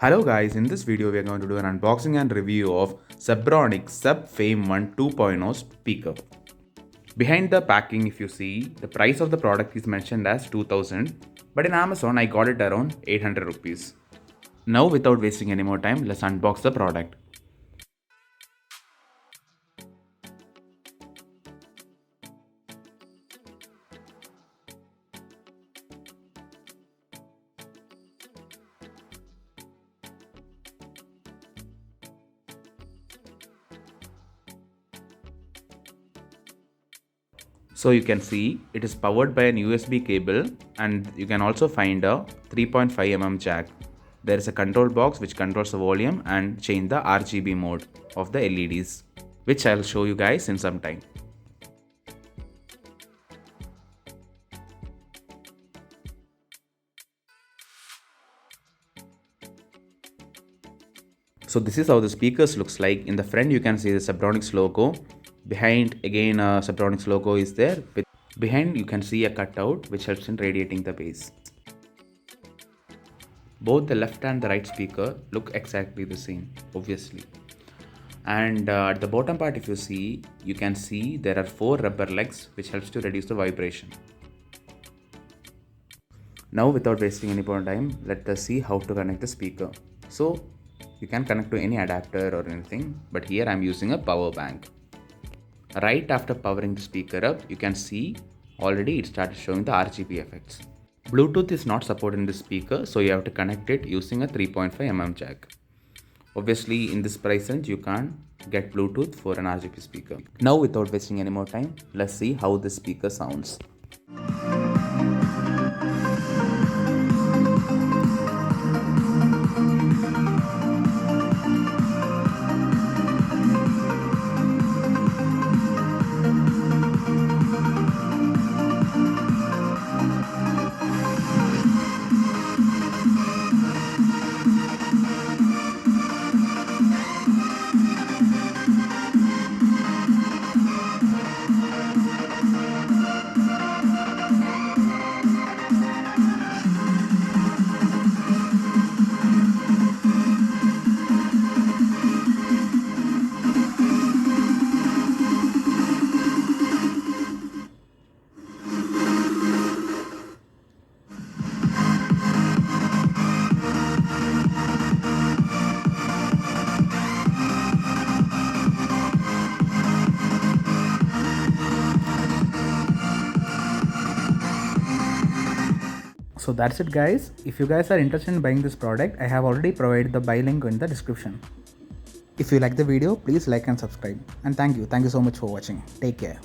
Hello guys, in this video we are going to do an unboxing and review of ZEBRONICS Zeb-Fame 1 2.0 speaker. Behind the packing, if you see, the price of the product is mentioned as 2000, but in Amazon I got it around 800 rupees. Now without wasting any more time, let's unbox the product. So you can see it is powered by an USB cable, and you can also find a 3.5mm jack. There is a control box which controls the volume and change the RGB mode of the LEDs, which I'll show you guys in some time. So this is how the speakers looks like. In the front you can see the ZEBRONICS logo. Behind again ZEBRONICS logo is there. Behind you can see a cutout which helps in radiating the bass. Both the left and the right speaker look exactly the same, obviously. And at the bottom part, if you see, you can see there are 4 rubber legs which helps to reduce the vibration. Now without wasting any more time, let us see how to connect the speaker. So you can connect to any adapter or anything, but here I am using a power bank. Right after powering the speaker up, you can see already it started showing the RGB effects. Bluetooth is not supported in this speaker, so you have to connect it using a 3.5mm jack. Obviously in this price range you can't get Bluetooth for an RGB speaker. Now without wasting any more time, let's see how this speaker sounds. So that's it guys. If you guys are interested in buying this product, I have already provided the buy link in the description. If you like the video, please like and subscribe. And thank you so much for watching. Take care.